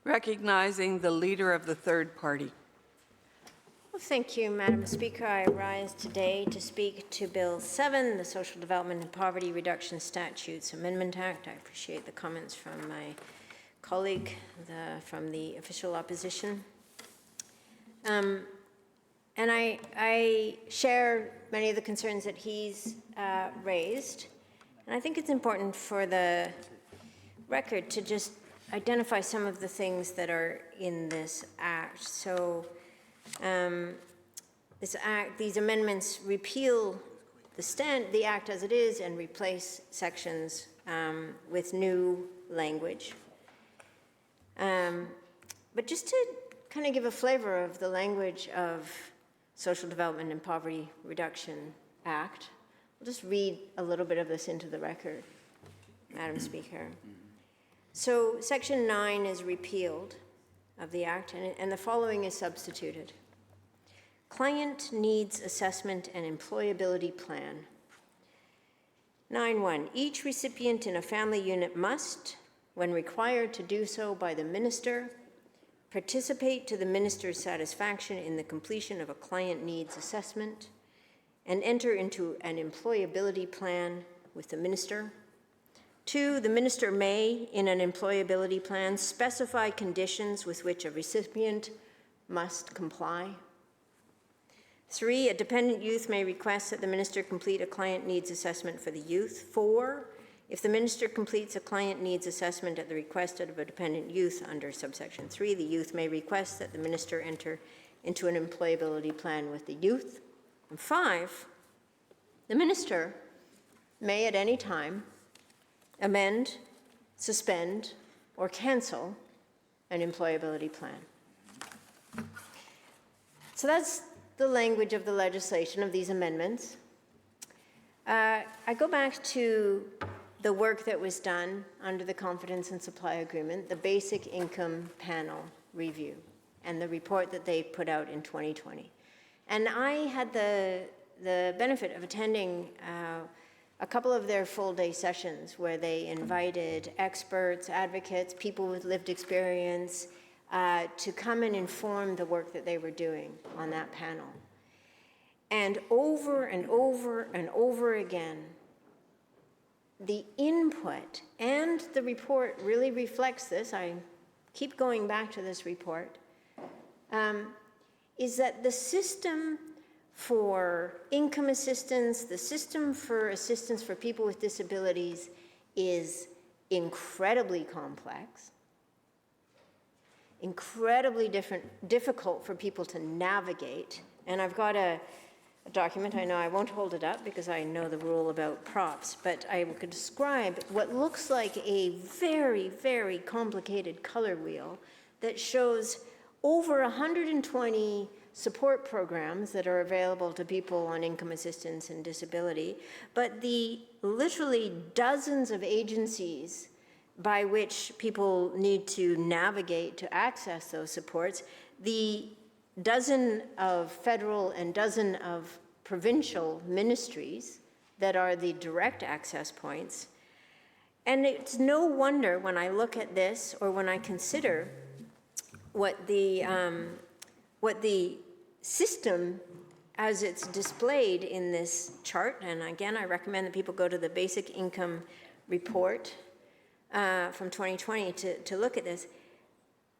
Recognizing the leader of the third party. Well, thank you, Madam Speaker. I rise today to speak to Bill 7, the Social Development and Poverty Reduction Statutes Amendment Act. I appreciate the comments from my colleague from the official opposition. And I share many of the concerns that he's raised. And I think it's important for the record to just identify some of the things that are in this act. So these amendments repeal the act as it is and replace sections with new language. But just to kind of give a flavor of the language of Social Development and Poverty Reduction Act, I'll just read a little bit of this into the record, Madam Speaker. So Section 9 is repealed of the Act, and the following is substituted. Client Needs Assessment and Employability Plan. 9.1. Each recipient in a family unit must, when required to do so by the minister, participate to the minister's satisfaction in the completion of a client needs assessment and enter into an employability plan with the minister. 2, the minister may, in an employability plan, specify conditions with which a recipient must comply. 3, a dependent youth may request that the minister complete a client needs assessment for the youth. 4, if the minister completes a client needs assessment at the request of a dependent youth under subsection 3, the youth may request that the minister enter into an employability plan with the youth. And 5, the minister may at any time amend, suspend, or cancel an employability plan. So that's the language of the legislation of these amendments. I go back to the work that was done under the Confidence and Supply Agreement, the Basic Income Panel Review, and the report that they put out in 2020. And I had the benefit of attending a couple of their full-day sessions where they invited experts, advocates, people with lived experience to come and inform the work that they were doing on that panel. And over and over and over again, the input and the report really reflects this. I keep going back to this report, is that the system for income assistance, the system for assistance for people with disabilities is incredibly complex, incredibly difficult for people to navigate. And I've got a document. I know I won't hold it up because I know the rule about props, but I could describe what looks like a very, very complicated color wheel that shows over 120 support programs that are available to people on income assistance and disability, but the literally dozens of agencies by which people need to navigate to access those supports, the dozen of federal and dozen of provincial ministries that are the direct access points. And it's no wonder when I look at this, or when I consider what the system as it's displayed in this chart, and again, I recommend that people go to the Basic Income Report from 2020 to look at this.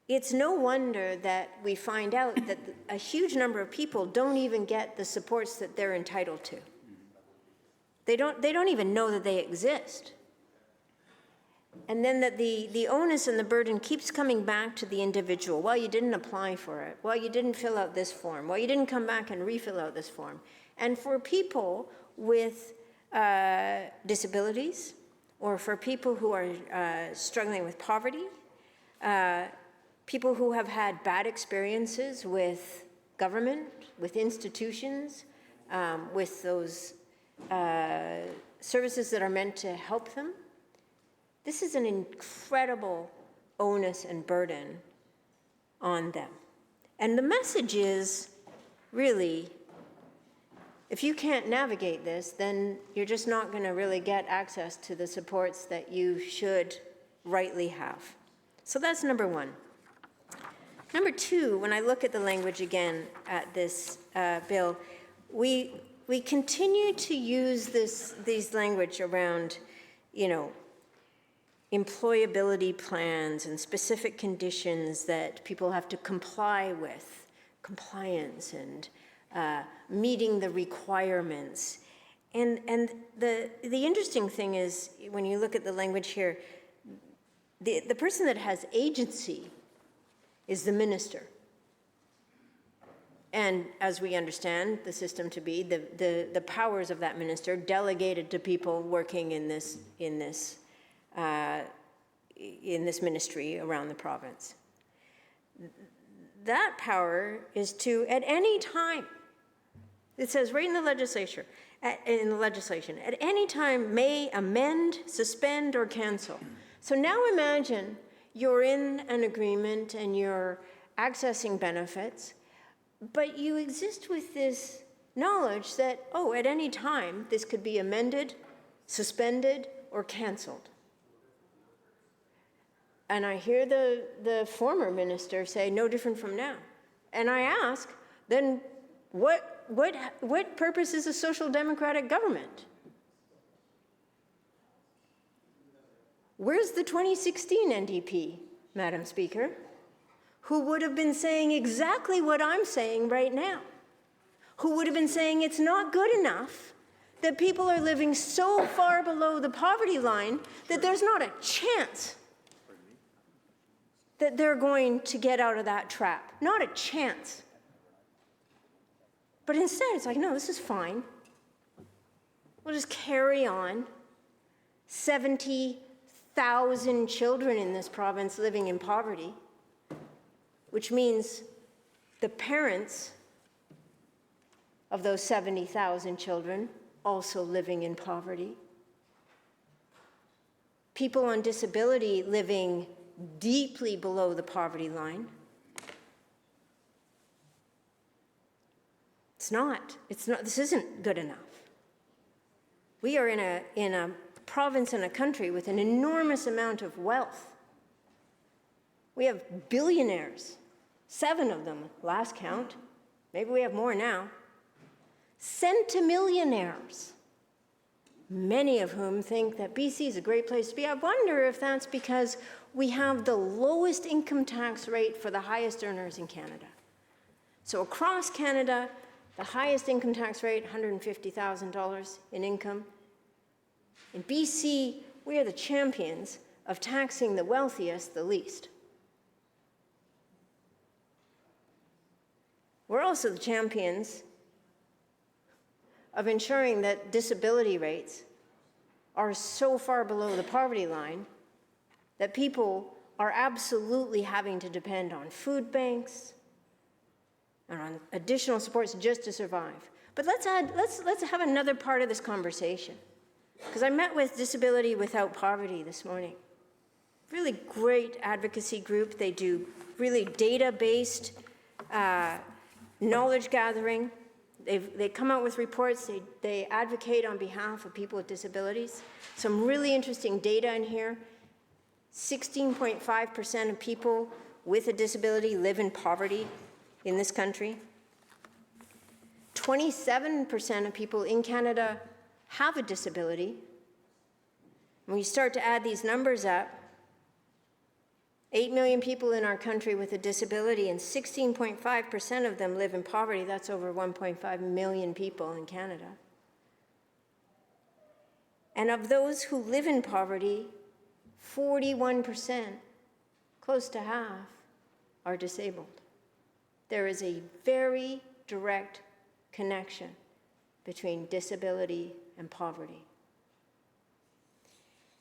It's no wonder that we find out that a huge number of people don't even get the supports that they're entitled to. They don't even know that they exist. And then that the onus and the burden keeps coming back to the individual. Well, you didn't apply for it. Well, you didn't fill out this form. Well, you didn't come back and refill out this form. And for people with disabilities, or for people who are struggling with poverty, people who have had bad experiences with government, with institutions, with those services that are meant to help them, this is an incredible onus and burden on them. And the message is really, if you can't navigate this, then you're just not going to really get access to the supports that you should rightly have. So that's number one. Number two, when I look at the language again at this bill, we continue to use these language around, employability plans and specific conditions that people have to comply with, compliance and meeting the requirements. And the interesting thing is, when you look at the language here, the person that has agency is the minister. And as we understand the system to be, the powers of that minister delegated to people working in this ministry around the province. That power is to, at any time, it says right in the legislation, at any time may amend, suspend, or cancel. So now imagine you're in an agreement and you're accessing benefits, but you exist with this knowledge that, at any time, this could be amended, suspended, or canceled. And I hear the former minister say, no different from now. And I ask, then what purpose is a social democratic government? Where's the 2016 NDP, Madam Speaker, who would have been saying exactly what I'm saying right now? Who would have been saying it's not good enough that people are living so far below the poverty line that there's not a chance that they're going to get out of that trap. Not a chance. But instead, it's like, no, this is fine. We'll just carry on. 70,000 children in this province living in poverty, which means the parents of those 70,000 children also living in poverty. People on disability living deeply below the poverty line. It's not, this isn't good enough. We are in a province and a country with an enormous amount of wealth. We have billionaires, 7 of them, last count. Maybe we have more now. Centimillionaires, many of whom think that BC is a great place to be. I wonder if that's because we have the lowest income tax rate for the highest earners in Canada. So across Canada, the highest income tax rate, $150,000 in income. In BC, we are the champions of taxing the wealthiest the least. We're also the champions of ensuring that disability rates are so far below the poverty line that people are absolutely having to depend on food banks and on additional supports just to survive. But let's have another part of this conversation. Because I met with Disability Without Poverty this morning. Really great advocacy group. They do really data-based knowledge gathering. They come out with reports. They advocate on behalf of people with disabilities. Some really interesting data in here. 16.5% of people with a disability live in poverty in this country. 27% of people in Canada have a disability. When you start to add these numbers up, 8 million people in our country with a disability, and 16.5% of them live in poverty. That's over 1.5 million people in Canada. And of those who live in poverty, 41%, close to half, are disabled. There is a very direct connection between disability and poverty.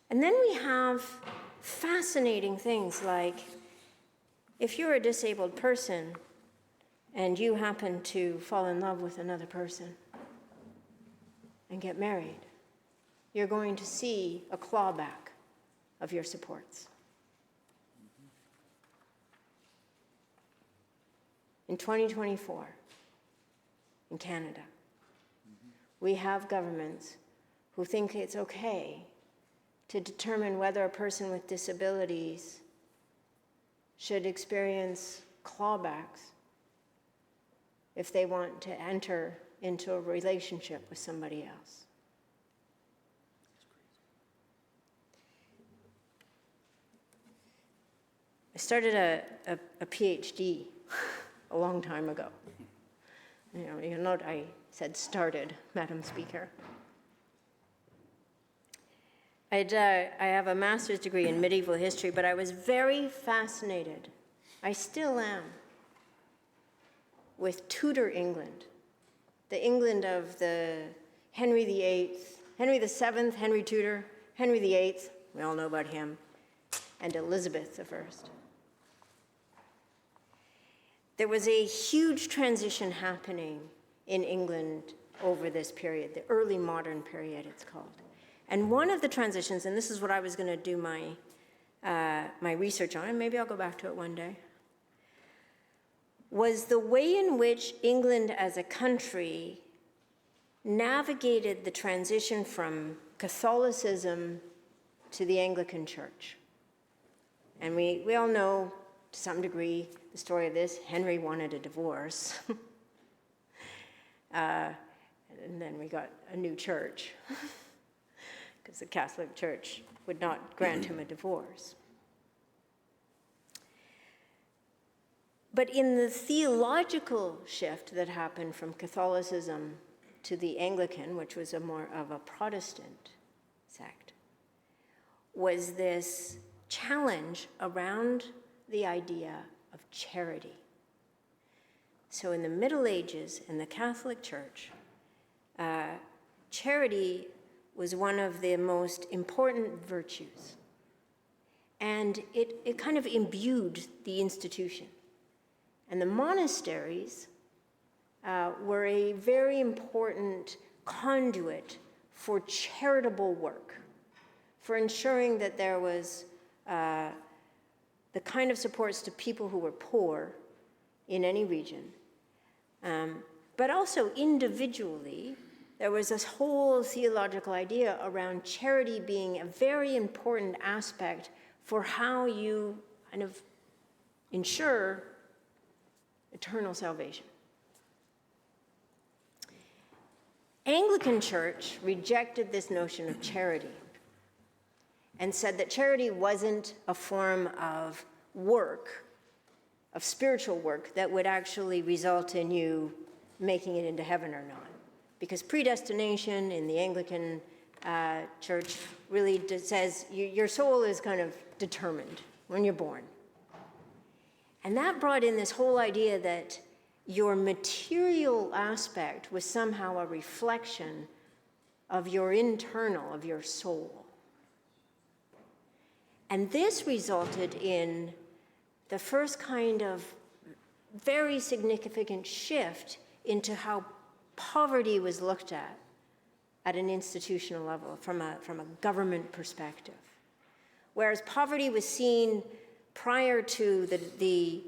And then we have fascinating things like, if you're a disabled person and you happen to fall in love with another person and get married, you're going to see a clawback of your supports. In 2024, in Canada, we have governments who think it's okay to determine whether a person with disabilities should experience clawbacks if they want to enter into a relationship with somebody else. I started a PhD a long time ago. You note I said started, Madam Speaker. I have a master's degree in medieval history, but I was very fascinated, I still am, with Tudor England, the England of the Henry VIII, Henry VII, Henry Tudor, Henry VIII, we all know about him, and Elizabeth I. There was a huge transition happening in England over this period, the early modern period it's called. And one of the transitions, and this is what I was going to do my research on, and maybe I'll go back to it one day, was the way in which England as a country navigated the transition from Catholicism to the Anglican Church. And we all know, to some degree, the story of this. Henry wanted a divorce. And then we got a new church, because the Catholic Church would not grant him a divorce. But in the theological shift that happened from Catholicism to the Anglican, which was a more of a Protestant sect, was this challenge around the idea of charity. So in the Middle Ages, in the Catholic Church, charity was one of the most important virtues. And it kind of imbued the institution. And the monasteries were a very important conduit for charitable work, for ensuring that there was the kind of supports to people who were poor in any region. But also individually, there was this whole theological idea around charity being a very important aspect for how you kind of ensure eternal salvation. Anglican Church rejected this notion of charity and said that charity wasn't a form of work, of spiritual work, that would actually result in you making it into heaven or not. Because predestination in the Anglican Church really says your soul is kind of determined when you're born. And that brought in this whole idea that your material aspect was somehow a reflection of your internal, of your soul. And this resulted in the first kind of very significant shift into how poverty was looked at an institutional level, from a government perspective. Whereas poverty was seen prior to the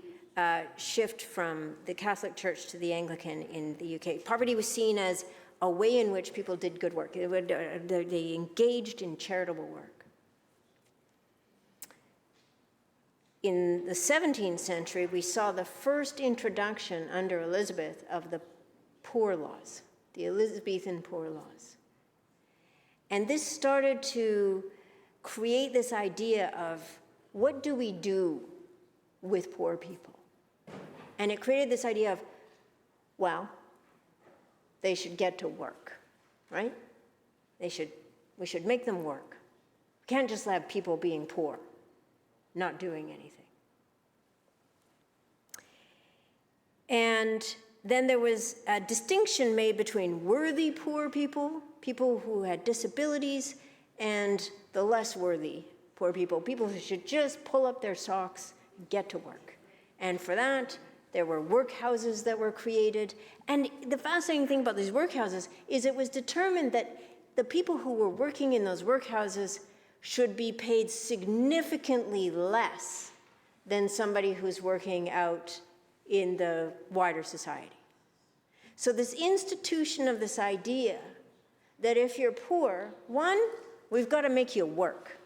shift from the Catholic Church to the Anglican in the UK, poverty was seen as a way in which people did good work. They engaged in charitable work. In the 17th century, we saw the first introduction under Elizabeth of the poor laws, the Elizabethan poor laws. And this started to create this idea of what do we do with poor people? And it created this idea of, well, they should get to work, right? We should make them work. We can't just have people being poor, not doing anything. And then there was a distinction made between worthy poor people, people who had disabilities, and the less worthy poor people who should just pull up their socks and get to work. And for that, there were workhouses that were created. And the fascinating thing about these workhouses is it was determined that the people who were working in those workhouses should be paid significantly less than somebody who's working out in the wider society. So this institution of this idea that if you're poor, one, we've got to make you work.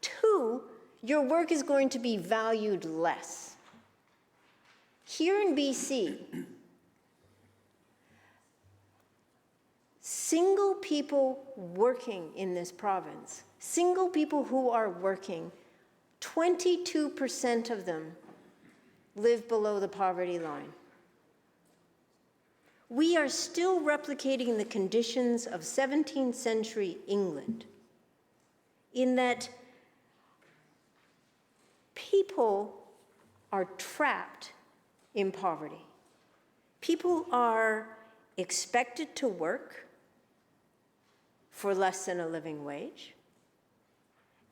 Two, your work is going to be valued less. Here in BC, single people working in this province, single people who are working, 22% of them live below the poverty line. We are still replicating the conditions of 17th century England in that people are trapped in poverty. People are expected to work for less than a living wage,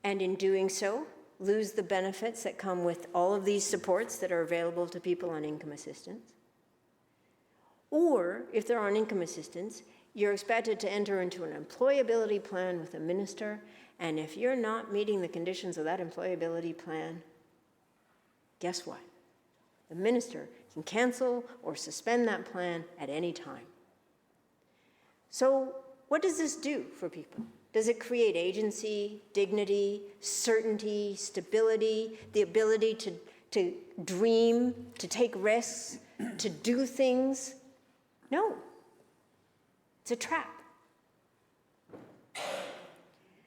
and in doing so, lose the benefits that come with all of these supports that are available to people on income assistance. Or, if they're on income assistance, you're expected to enter into an employability plan with a minister, and if you're not meeting the conditions of that employability plan, guess what? The minister can cancel or suspend that plan at any time. So, what does this do for people? Does it create agency, dignity, certainty, stability, the ability to dream, to take risks, to do things? No. It's a trap.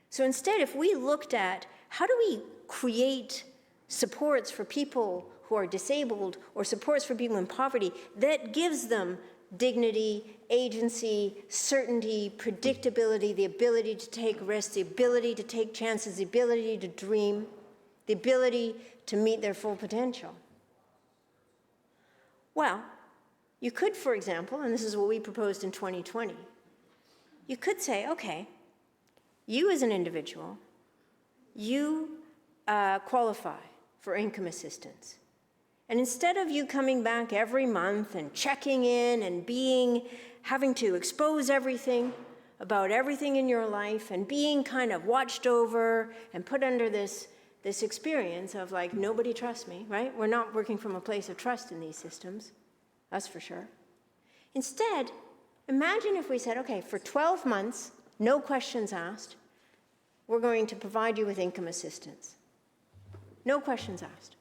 So instead, if we looked at how do we create supports for people who are disabled or supports for people in poverty that gives them dignity, agency, certainty, predictability, the ability to take risks, the ability to take chances, the ability to dream, the ability to meet their full potential. Well, you could, for example, and this is what we proposed in 2020, you could say, okay, you as an individual, you qualify for income assistance. And instead of you coming back every month and checking in and having to expose everything about everything in your life and being kind of watched over and put under this experience of like, nobody trusts me, right? We're not working from a place of trust in these systems, that's for sure. Instead, imagine if we said, okay, for 12 months, no questions asked, we're going to provide you with income assistance. No questions asked.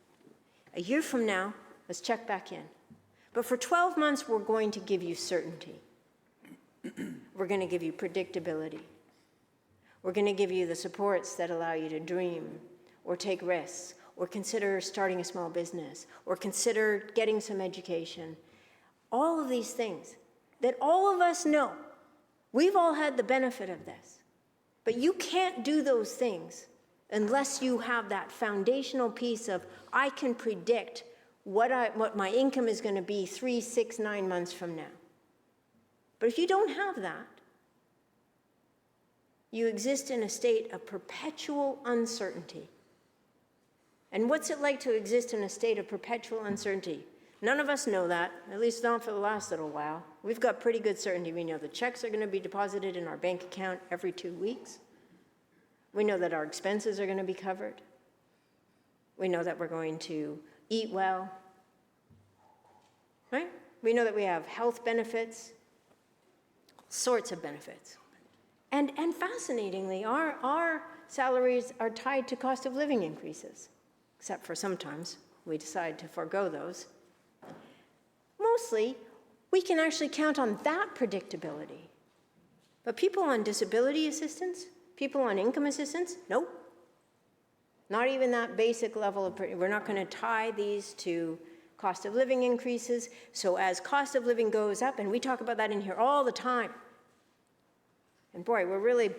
A year from now, let's check back in. But for 12 months, we're going to give you certainty. We're going to give you predictability. We're going to give you the supports that allow you to dream or take risks or consider starting a small business or consider getting some education. All of these things that all of us know. We've all had the benefit of this. But you can't do those things unless you have that foundational piece of, I can predict what my income is going to be 3, 6, 9 months from now. But if you don't have that, you exist in a state of perpetual uncertainty. And what's it like to exist in a state of perpetual uncertainty? None of us know that, at least not for the last little while. We've got pretty good certainty. We know the checks are going to be deposited in our bank account every 2 weeks. We know that our expenses are going to be covered. We know that we're going to eat well, right? We know that we have health benefits, all sorts of benefits. And fascinatingly, our salaries are tied to cost of living increases, except for sometimes we decide to forego those. Mostly, we can actually count on that predictability. But people on disability assistance, people on income assistance, nope. Not even that basic level of, we're not going to tie these to cost of living increases. So as cost of living goes up, and we talk about that in here all the time, and boy, we're really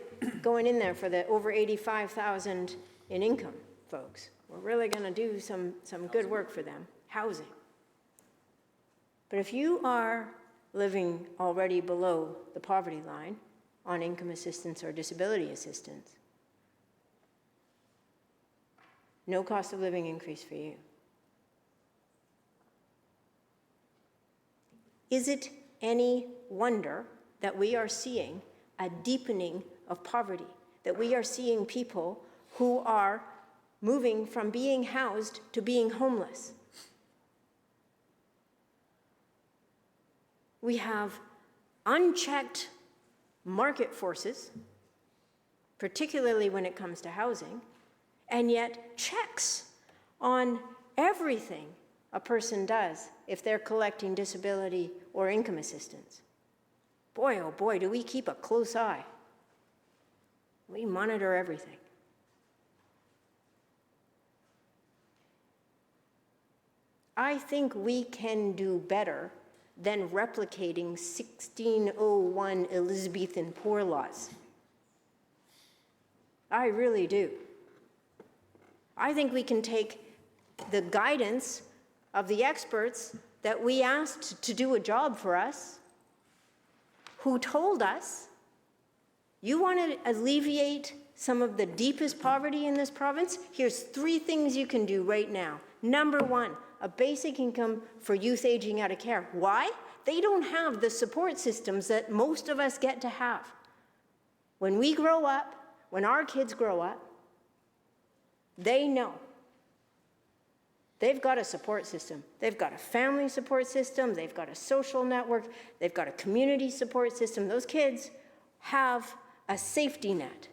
going in there for the over 85,000 in income folks. We're really going to do some good work for them, housing. But if you are living already below the poverty line on income assistance or disability assistance, no cost of living increase for you. Is it any wonder that we are seeing a deepening of poverty, that we are seeing people who are moving from being housed to being homeless? We have unchecked market forces, particularly when it comes to housing, and yet checks on everything a person does if they're collecting disability or income assistance. Boy, oh boy, do we keep a close eye. We monitor everything. I think we can do better than replicating 1601 Elizabethan poor laws. I really do. I think we can take the guidance of the experts that we asked to do a job for us, who told us, you want to alleviate some of the deepest poverty in this province? Here's 3 things you can do right now. Number 1, a basic income for youth aging out of care. Why? They don't have the support systems that most of us get to have. When we grow up, when our kids grow up, they know they've got a support system. They've got a family support system. They've got a social network. They've got a community support system. Those kids have a safety net.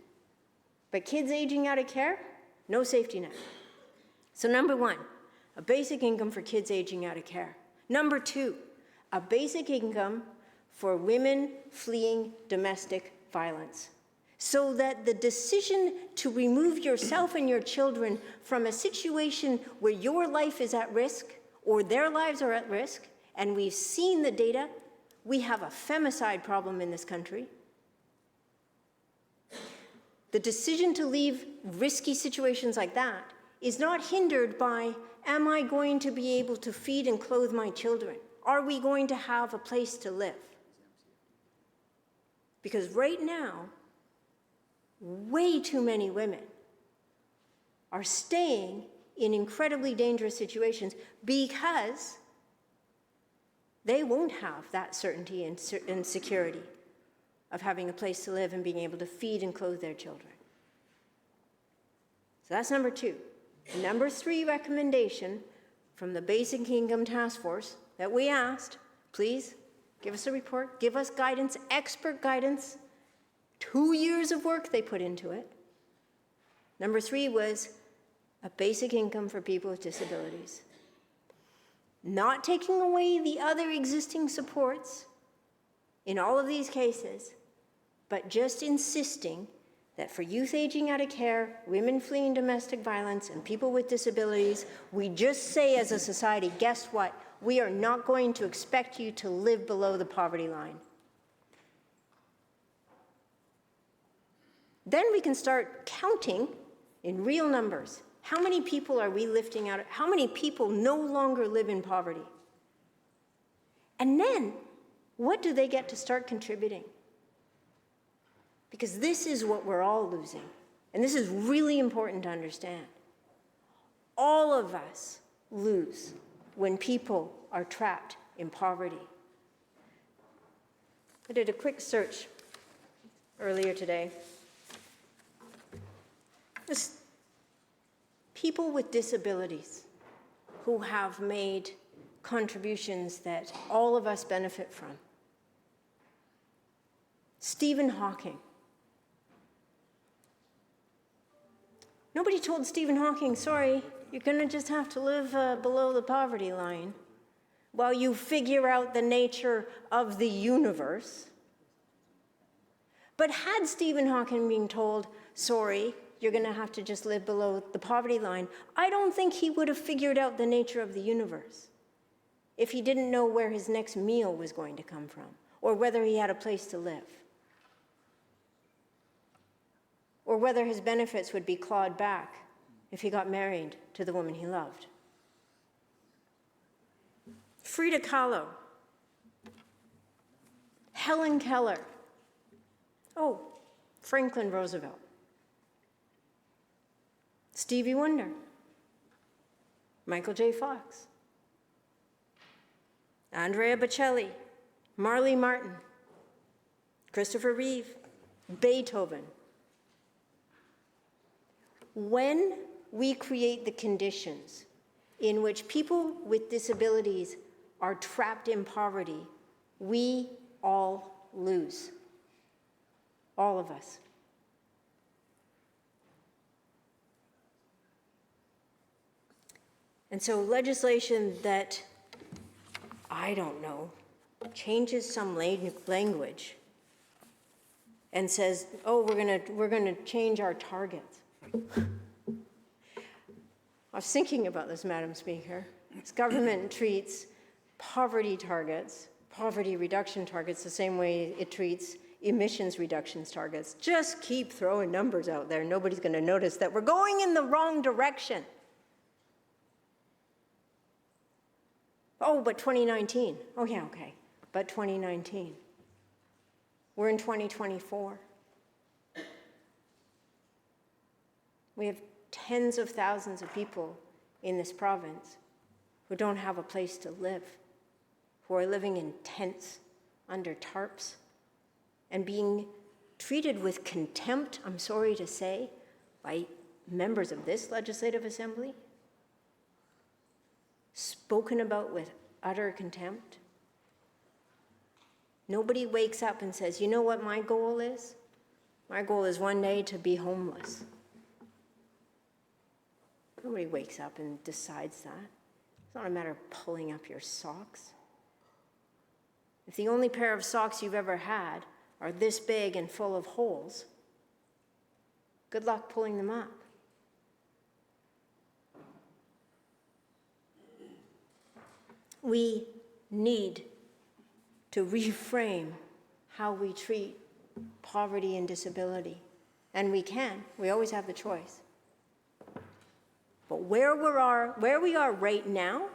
But kids aging out of care, no safety net. So number 1, a basic income for kids aging out of care. Number 2, a basic income for women fleeing domestic violence, so that the decision to remove yourself and your children from a situation where your life is at risk or their lives are at risk, and we've seen the data, we have a femicide problem in this country. The decision to leave risky situations like that is not hindered by, am I going to be able to feed and clothe my children? Are we going to have a place to live? Because right now, way too many women are staying in incredibly dangerous situations because they won't have that certainty and security of having a place to live and being able to feed and clothe their children. So that's number 2. Number 3 recommendation from the Basic Income Task Force that we asked, please give us a report, give us guidance, expert guidance, 2 years of work they put into it. Number 3 was a basic income for people with disabilities. Not taking away the other existing supports in all of these cases, but just insisting that for youth aging out of care, women fleeing domestic violence, and people with disabilities, we just say as a society, guess what? We are not going to expect you to live below the poverty line. Then we can start counting in real numbers. How many people are we lifting out? How many people no longer live in poverty? And then, what do they get to start contributing? Because this is what we're all losing. And this is really important to understand. All of us lose when people are trapped in poverty. I did a quick search earlier today. There's people with disabilities who have made contributions that all of us benefit from. Stephen Hawking. Nobody told Stephen Hawking, sorry, you're going to just have to live below the poverty line while you figure out the nature of the universe. But had Stephen Hawking been told, sorry, you're going to have to just live below the poverty line, I don't think he would have figured out the nature of the universe if he didn't know where his next meal was going to come from, or whether he had a place to live, or whether his benefits would be clawed back if he got married to the woman he loved. Frida Kahlo, Helen Keller, oh, Franklin Roosevelt, Stevie Wonder, Michael J. Fox, Andrea Bocelli, Marley Martin, Christopher Reeve, Beethoven. When we create the conditions in which people with disabilities are trapped in poverty, we all lose. All of us. And so legislation that, I don't know, changes some language and says, oh, we're gonna change our targets. I was thinking about this, Madam Speaker. This government treats poverty targets, poverty reduction targets, the same way it treats emissions reductions targets. Just keep throwing numbers out there. Nobody's going to notice that we're going in the wrong direction. Oh, but 2019. Oh, yeah, okay. But 2019. We're in 2024. We have tens of thousands of people in this province who don't have a place to live, who are living in tents under tarps and being treated with contempt, I'm sorry to say, by members of this legislative assembly, spoken about with utter contempt. Nobody wakes up and says, you know what my goal is? My goal is one day to be homeless. Nobody wakes up and decides that. It's not a matter of pulling up your socks. If the only pair of socks you've ever had are this big and full of holes, good luck pulling them up. We need to reframe how we treat poverty and disability. And we can. We always have the choice. But where we are right now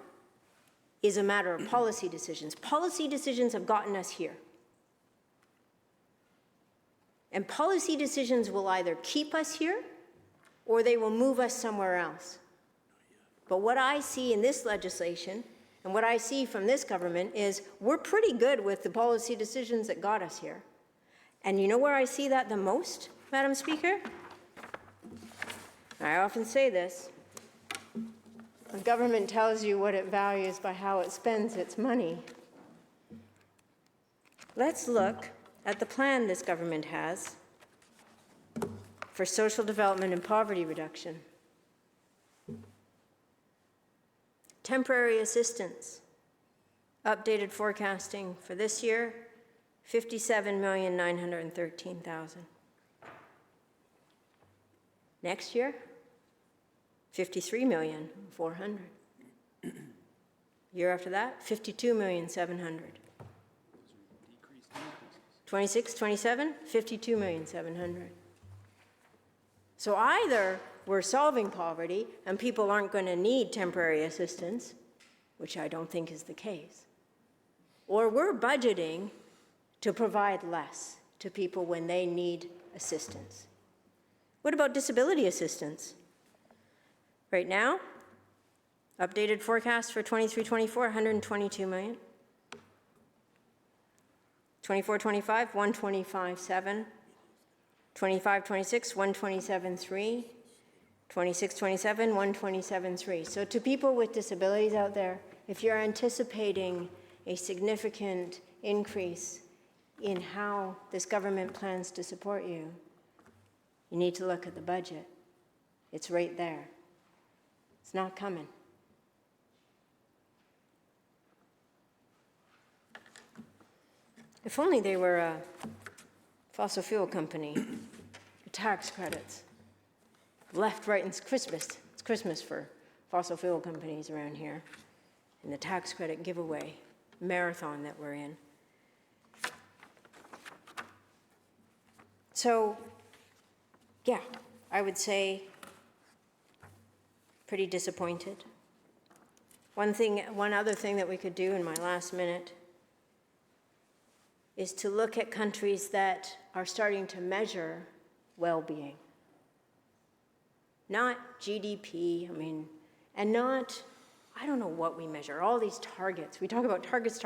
is a matter of policy decisions. Policy decisions have gotten us here. And policy decisions will either keep us here or they will move us somewhere else. But what I see in this legislation and what I see from this government is we're pretty good with the policy decisions that got us here. And you know where I see that the most, Madam Speaker? I often say this. The government tells you what it values by how it spends its money. Let's look at the plan this government has for social development and poverty reduction. Temporary assistance, updated forecasting for this year, $57,913,000. Next year, $53,400,000. Year after that, $52,700,000. 26, 27, $52,700,000. So either we're solving poverty and people aren't going to need temporary assistance, which I don't think is the case, or we're budgeting to provide less to people when they need assistance. What about disability assistance? Right now, updated forecast for 23-24, $122 million. 24-25, $125.7. 25-26, $127.3. 26-27, $127.3. So to people with disabilities out there, if you're anticipating a significant increase in how this government plans to support you, you need to look at the budget. It's right there. It's not coming. If only they were a fossil fuel company, tax credits. Left, right, and it's Christmas. It's Christmas for fossil fuel companies around here. And the tax credit giveaway marathon that we're in. So, yeah, I would say pretty disappointed. One other thing that we could do in my last minute is to look at countries that are starting to measure well-being. Not GDP, and not, I don't know what we measure, all these targets. We talk about targets,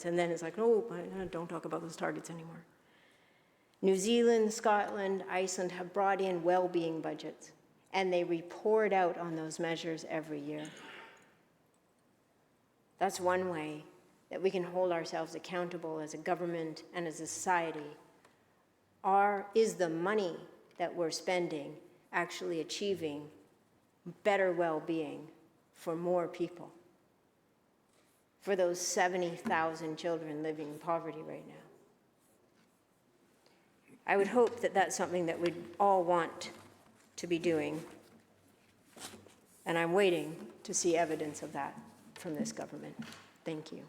and then it's like, no, don't talk about those targets anymore. New Zealand, Scotland, Iceland have brought in well-being budgets, and they report out on those measures every year. That's one way that we can hold ourselves accountable as a government and as a society. Is the money that we're spending actually achieving better well-being for more people, for those 70,000 children living in poverty right now. I would hope that that's something that we'd all want to be doing, and I'm waiting to see evidence of that from this government. Thank you.